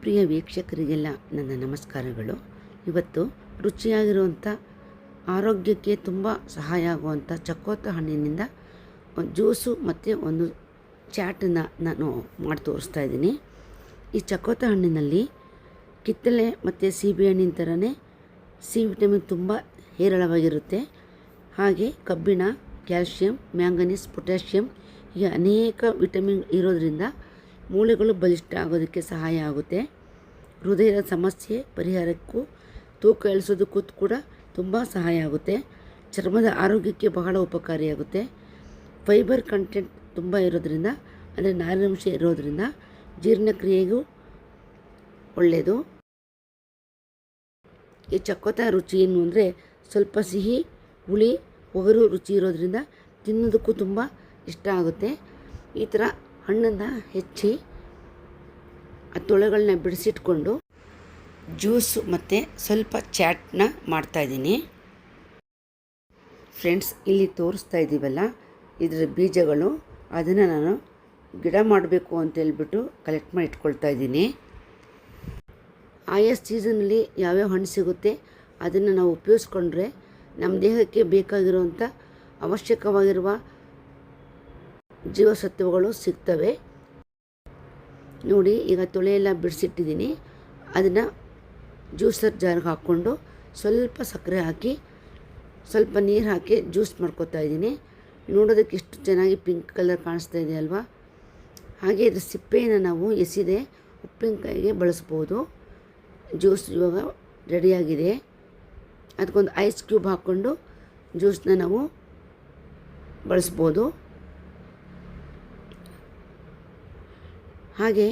ಪ್ರಿಯ ವೀಕ್ಷಕರಿಗೆಲ್ಲ ನನ್ನ ನಮಸ್ಕಾರಗಳು. ಇವತ್ತು ರುಚಿಯಾಗಿರುವಂಥ ಆರೋಗ್ಯಕ್ಕೆ ತುಂಬ ಸಹಾಯ ಆಗುವಂಥ ಚಕ್ಕೋತ ಹಣ್ಣಿನಿಂದ ಒಂದು ಜ್ಯೂಸು ಮತ್ತು ಒಂದು ಚಾಟನ್ನು ನಾನು ಮಾಡಿ ತೋರಿಸ್ತಾ ಇದ್ದೀನಿ. ಈ ಚಕ್ಕೋತ ಹಣ್ಣಿನಲ್ಲಿ ಕಿತ್ತಳೆ ಮತ್ತು ಸೀಬೆಹಣ್ಣಿನ ಥರನೇ ಸಿ ವಿಟಮಿನ್ ತುಂಬ ಹೇರಳವಾಗಿರುತ್ತೆ. ಹಾಗೆ ಕಬ್ಬಿಣ, ಕ್ಯಾಲ್ಶಿಯಂ, ಮ್ಯಾಂಗನೀಸ್, ಪೊಟ್ಯಾಷಿಯಂ ಹೀಗೆ ಅನೇಕ ವಿಟಮಿನ್ ಇರೋದರಿಂದ ಮೂಳೆಗಳು ಬಲಿಷ್ಠ ಆಗೋದಕ್ಕೆ ಸಹಾಯ ಆಗುತ್ತೆ. ಹೃದಯದ ಸಮಸ್ಯೆ ಪರಿಹಾರಕ್ಕೂ ತೂಕ ಇಳಿಸೋದಕ್ಕೂ ಕೂಡ ತುಂಬ ಸಹಾಯ ಆಗುತ್ತೆ. ಚರ್ಮದ ಆರೋಗ್ಯಕ್ಕೆ ಬಹಳ ಉಪಕಾರಿಯಾಗುತ್ತೆ. ಫೈಬರ್ ಕಂಟೆಂಟ್ ತುಂಬ ಇರೋದರಿಂದ ಅಂದರೆ ನಾರಿನಾಂಶ ಇರೋದರಿಂದ ಜೀರ್ಣಕ್ರಿಯೆಗೂ ಒಳ್ಳೆಯದು. ಈ ಚಕ್ಕೋತ ರುಚಿ ಏನು ಅಂದರೆ ಸ್ವಲ್ಪ ಸಿಹಿ, ಹುಳಿ, ಒಗರು ರುಚಿ ಇರೋದರಿಂದ ತಿನ್ನೋದಕ್ಕೂ ತುಂಬ ಇಷ್ಟ ಆಗುತ್ತೆ. ಈ ಥರ ಹಣ್ಣನ್ನು ಹೆಚ್ಚಿ ಆ ತೊಳೆಗಳನ್ನ ಬಿಡಿಸಿಟ್ಕೊಂಡು ಜ್ಯೂಸು ಮತ್ತು ಸ್ವಲ್ಪ ಚಾಟ್ನ ಮಾಡ್ತಾಯಿದ್ದೀನಿ. ಫ್ರೆಂಡ್ಸ್, ಇಲ್ಲಿ ತೋರಿಸ್ತಾ ಇದ್ದೀವಲ್ಲ ಇದರ ಬೀಜಗಳು, ಅದನ್ನು ನಾನು ಗಿಡ ಮಾಡಬೇಕು ಅಂತೇಳ್ಬಿಟ್ಟು ಕಲೆಕ್ಟ್ ಮಾಡಿ ಇಟ್ಕೊಳ್ತಾ ಇದ್ದೀನಿ. ಆಯಾ ಸೀಸನಲ್ಲಿ ಯಾವ್ಯಾವ ಹಣ್ಣು ಸಿಗುತ್ತೆ ಅದನ್ನು ನಾವು ಉಪಯೋಗಿಸ್ಕೊಂಡ್ರೆ ನಮ್ಮ ದೇಹಕ್ಕೆ ಬೇಕಾಗಿರುವಂಥ ಅವಶ್ಯಕವಾಗಿರುವ ಜೀವಸತ್ವಗಳು ಸಿಗ್ತವೆ. ನೋಡಿ, ಈಗ ತೊಳೆಯೆಲ್ಲ ಬಿಡಿಸಿಟ್ಟಿದ್ದೀನಿ. ಅದನ್ನು ಜ್ಯೂಸರ್ ಜಾರ್ಗೆ ಹಾಕ್ಕೊಂಡು ಸ್ವಲ್ಪ ಸಕ್ಕರೆ ಹಾಕಿ ಸ್ವಲ್ಪ ನೀರು ಹಾಕಿ ಜ್ಯೂಸ್ ಮಾಡ್ಕೊತಾ ಇದ್ದೀನಿ. ನೋಡೋದಕ್ಕೆ ಎಷ್ಟು ಚೆನ್ನಾಗಿ ಪಿಂಕ್ ಕಲರ್ ಕಾಣಿಸ್ತಾ ಇದೆ ಅಲ್ವಾ. ಹಾಗೆ ಇದ್ರ ಸಿಪ್ಪೆಯನ್ನು ನಾವು ಎಸಿದೆ ಉಪ್ಪಿನಕಾಯಿಗೆ ಬಳಸ್ಬೋದು. ಜ್ಯೂಸ್ ಇವಾಗ ರೆಡಿಯಾಗಿದೆ. ಅದಕ್ಕೊಂದು ಐಸ್ ಕ್ಯೂಬ್ ಹಾಕ್ಕೊಂಡು ಜ್ಯೂಸನ್ನ ನಾವು ಬಳಸ್ಬೋದು. ಹಾಗೆ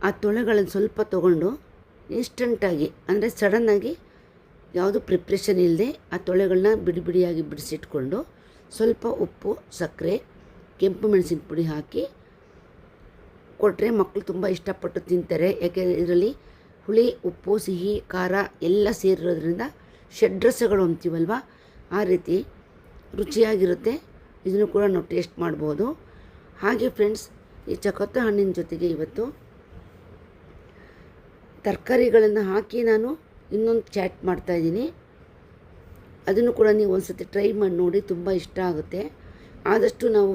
ಆ ತೊಳೆಗಳನ್ನು ಸ್ವಲ್ಪ ತೊಗೊಂಡು ಇನ್ಸ್ಟಂಟಾಗಿ ಅಂದರೆ ಸಡನ್ನಾಗಿ ಯಾವುದು ಪ್ರಿಪ್ರೇಷನ್ ಇಲ್ಲದೆ ಆ ತೊಳೆಗಳನ್ನ ಬಿಡಿಯಾಗಿ ಬಿಡಿಸಿಟ್ಕೊಂಡು ಸ್ವಲ್ಪ ಉಪ್ಪು, ಸಕ್ಕರೆ, ಕೆಂಪು ಮೆಣಸಿನ ಪುಡಿ ಹಾಕಿ ಕೊಟ್ಟರೆ ಮಕ್ಕಳು ತುಂಬ ಇಷ್ಟಪಟ್ಟು ತಿಂತಾರೆ. ಯಾಕೆಂದರೆ ಇದರಲ್ಲಿ ಹುಳಿ, ಉಪ್ಪು, ಸಿಹಿ, ಖಾರ ಎಲ್ಲ ಸೇರಿರೋದ್ರಿಂದ ಷಡ್ರಸಗಳು ಅಂತೀವಲ್ವ, ಆ ರೀತಿ ರುಚಿಯಾಗಿರುತ್ತೆ. ಇದನ್ನು ಕೂಡ ನಾವು ಟೇಸ್ಟ್ ಮಾಡ್ಬೋದು. ಹಾಗೆ ಫ್ರೆಂಡ್ಸ್, ಈ ಚಕ್ಕೋತ ಹಣ್ಣಿನ ಜೊತೆಗೆ ಇವತ್ತು ತರಕಾರಿಗಳನ್ನು ಹಾಕಿ ನಾನು ಇನ್ನೊಂದು ಚಾಟ್ ಮಾಡ್ತಾಯಿದ್ದೀನಿ. ಅದನ್ನು ಕೂಡ ನೀವು ಒಂದು ಸತಿ ಟ್ರೈ ಮಾಡಿ ನೋಡಿ, ತುಂಬ ಇಷ್ಟ ಆಗುತ್ತೆ. ಆದಷ್ಟು ನಾವು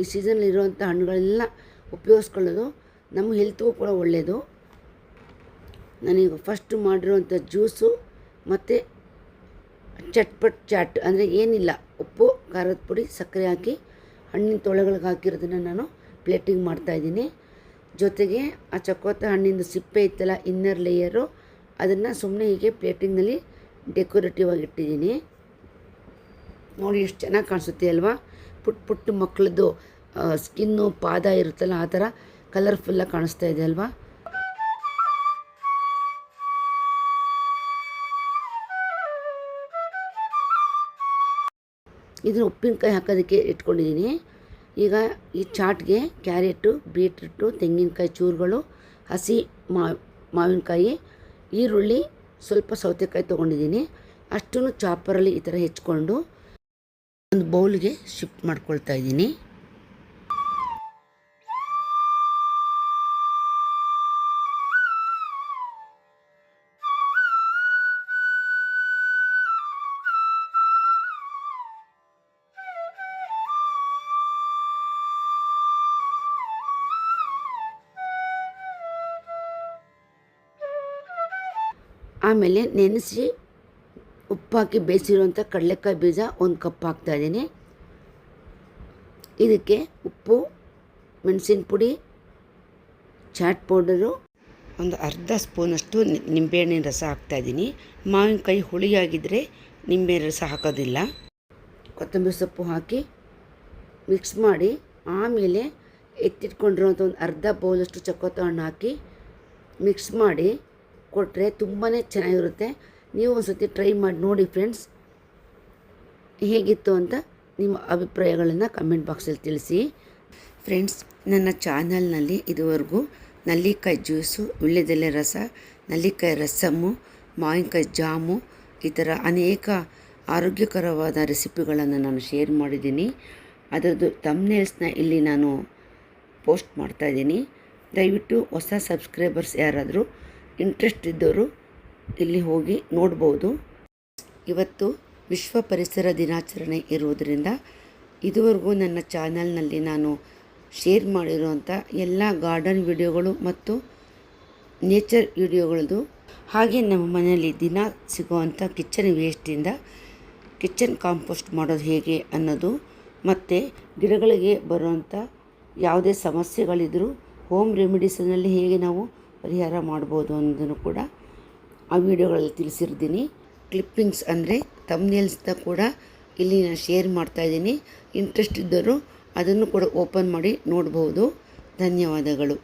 ಈ ಸೀಸನಲ್ಲಿರುವಂಥ ಹಣ್ಣುಗಳೆಲ್ಲ ಉಪಯೋಗಿಸ್ಕೊಳ್ಳೋದು ನಮ್ಮ ಹೆಲ್ತ್ಗೂ ಕೂಡ ಒಳ್ಳೆಯದು. ನಾನೀಗ ಫಸ್ಟ್ ಮಾಡಿರುವಂಥ ಜ್ಯೂಸು ಮತ್ತು ಚಟ್ಪಟ್ ಚಾಟ್ ಅಂದರೆ ಏನಿಲ್ಲ, ಉಪ್ಪು, ಖಾರದ ಪುಡಿ, ಸಕ್ಕರೆ ಹಾಕಿ ಹಣ್ಣಿನ ತೊಳೆಗಳಿಗೆ ಹಾಕಿರೋದನ್ನು ನಾನು ಪ್ಲೇಟಿಂಗ್ ಮಾಡ್ತಾಯಿದ್ದೀನಿ. ಜೊತೆಗೆ ಆ ಚಕ್ಕೋತ ಹಣ್ಣಿಂದು ಸಿಪ್ಪೆ ಇತ್ತಲ್ಲ, ಇನ್ನರ್ ಲೇಯರು, ಅದನ್ನು ಸುಮ್ಮನೆ ಹೀಗೆ ಪ್ಲೇಟಿಂಗ್ನಲ್ಲಿ ಡೆಕೋರೇಟಿವ್ ಆಗಿ ಇಟ್ಟಿದ್ದೀನಿ. ನೋಡಿ ಎಷ್ಟು ಚೆನ್ನಾಗಿ ಕಾಣಿಸುತ್ತೆ ಅಲ್ವಾ. ಪುಟ್ಟ ಮಕ್ಕಳದ್ದು ಸ್ಕಿನ್ನು, ಪಾದ ಇರುತ್ತಲ್ಲ, ಆ ಥರ ಕಲರ್ಫುಲ್ಲಾಗಿ ಕಾಣಿಸ್ತಾ ಇದೆ ಅಲ್ವಾ. ಇದನ್ನು ಉಪ್ಪಿನಕಾಯಿ ಹಾಕೋದಕ್ಕೆ ಇಟ್ಕೊಂಡಿದ್ದೀನಿ. ಈಗ ಈ ಚಾಟ್ಗೆ ಕ್ಯಾರೆಟು, ಬೀಟ್ರೂಟು, ತೆಂಗಿನಕಾಯಿ ಚೂರುಗಳು, ಹಸಿ ಮಾವಿನಕಾಯಿ, ಈರುಳ್ಳಿ, ಸ್ವಲ್ಪ ಸೌತೆಕಾಯಿ ತೊಗೊಂಡಿದ್ದೀನಿ. ಅಷ್ಟನ್ನು ಚಾಪರಲ್ಲಿ ಈ ಥರ ಹೆಚ್ಕೊಂಡು ಒಂದು ಬೌಲ್ಗೆ ಶಿಫ್ಟ್ ಮಾಡ್ಕೊಳ್ತಾ ಇದ್ದೀನಿ. ಆಮೇಲೆ ನೆನೆಸಿ ಉಪ್ಪಾಕಿ ಬೇಯಿಸಿರುವಂಥ ಕಡಲೆಕಾಯಿ ಬೀಜ 1 ಕಪ್ ಹಾಕ್ತಾಯಿದ್ದೀನಿ. ಇದಕ್ಕೆ ಉಪ್ಪು, ಮೆಣಸಿನ ಪುಡಿ, ಚಾಟ್ ಪೌಡರು, ಒಂದು ಅರ್ಧ ಸ್ಪೂನಷ್ಟು ನಿಂಬೆಹಣ್ಣಿನ ರಸ ಹಾಕ್ತಾಯಿದ್ದೀನಿ. ಮಾವಿನಕಾಯಿ ಹುಳಿಯಾಗಿದ್ದರೆ ನಿಂಬೆ ರಸ ಹಾಕೋದಿಲ್ಲ. ಕೊತ್ತಂಬರಿ ಸೊಪ್ಪು ಹಾಕಿ ಮಿಕ್ಸ್ ಮಾಡಿ ಆಮೇಲೆ ಎತ್ತಿಟ್ಕೊಂಡಿರೋಂಥ ಒಂದು ಅರ್ಧ ಬೌಲಷ್ಟು ಚಕ್ಕೋತ ಹಣ್ಣು ಹಾಕಿ ಮಿಕ್ಸ್ ಮಾಡಿ ಕೊಟ್ಟರೆ ತುಂಬಾ ಚೆನ್ನಾಗಿರುತ್ತೆ. ನೀವು ಒಂದು ಸತಿ ಟ್ರೈ ಮಾಡಿ ನೋಡಿ ಫ್ರೆಂಡ್ಸ್. ಹೇಗಿತ್ತು ಅಂತ ನಿಮ್ಮ ಅಭಿಪ್ರಾಯಗಳನ್ನು ಕಮೆಂಟ್ ಬಾಕ್ಸಲ್ಲಿ ತಿಳಿಸಿ. ಫ್ರೆಂಡ್ಸ್, ನನ್ನ ಚಾನಲ್ನಲ್ಲಿ ಇದುವರೆಗೂ ನಲ್ಲಿಕಾಯಿ ಜ್ಯೂಸು, ವೀಳ್ಯದೆಲೆ ರಸ, ನಲ್ಲಿಕಾಯಿ ರಸಮ್ಮು, ಮಾವಿನಕಾಯಿ ಜಾಮು, ಈ ಥರ ಅನೇಕ ಆರೋಗ್ಯಕರವಾದ ರೆಸಿಪಿಗಳನ್ನು ನಾನು ಶೇರ್ ಮಾಡಿದ್ದೀನಿ. ಅದರದ್ದು ಥಂಬ್ನೇಲ್ಸ್ನ ಇಲ್ಲಿ ನಾನು ಪೋಸ್ಟ್ ಮಾಡ್ತಾಯಿದ್ದೀನಿ. ದಯವಿಟ್ಟು ಹೊಸ ಸಬ್ಸ್ಕ್ರೈಬರ್ಸ್ ಯಾರಾದರೂ ಇಂಟ್ರೆಸ್ಟ್ ಇದ್ದವರು ಇಲ್ಲಿ ಹೋಗಿ ನೋಡ್ಬೋದು. ಇವತ್ತು ವಿಶ್ವ ಪರಿಸರ ದಿನಾಚರಣೆ ಇರುವುದರಿಂದ ಇದುವರೆಗೂ ನನ್ನ ಚಾನಲ್ನಲ್ಲಿ ನಾನು ಶೇರ್ ಮಾಡಿರುವಂಥ ಎಲ್ಲ ಗಾರ್ಡನ್ ವಿಡಿಯೋಗಳು ಮತ್ತು ನೇಚರ್ ವಿಡಿಯೋಗಳದ್ದು, ಹಾಗೆ ನಮ್ಮ ಮನೆಯಲ್ಲಿ ದಿನ ಸಿಗುವಂಥ ಕಿಚನ್ ವೇಸ್ಟಿಂದ ಕಿಚನ್ ಕಾಂಪೋಸ್ಟ್ ಮಾಡೋದು ಹೇಗೆ ಅನ್ನೋದು, ಮತ್ತು ಗಿಡಗಳಿಗೆ ಬರುವಂಥ ಯಾವುದೇ ಸಮಸ್ಯೆಗಳಿದ್ದರೂ ಹೋಮ್ ರೆಮಿಡೀಸ್ನಲ್ಲಿ ಹೇಗೆ ನಾವು ಪರಿಹಾರ ಮಾಡ್ಬೋದು ಅನ್ನೋದನ್ನು ಕೂಡ ಆ ವಿಡಿಯೋಗಳಲ್ಲಿ ತಿಳಿಸಿರ್ತೀನಿ. ಕ್ಲಿಪ್ಪಿಂಗ್ಸ್ ಅಂದರೆ ಥಂಬ್ನೇಲ್ಸ್ನ ಕೂಡ ಇಲ್ಲಿ ನಾನು ಶೇರ್ ಮಾಡ್ತಾಯಿದ್ದೀನಿ. ಇಂಟ್ರೆಸ್ಟ್ ಇದ್ದರೂ ಅದನ್ನು ಕೂಡ ಓಪನ್ ಮಾಡಿ ನೋಡ್ಬೋದು. ಧನ್ಯವಾದಗಳು.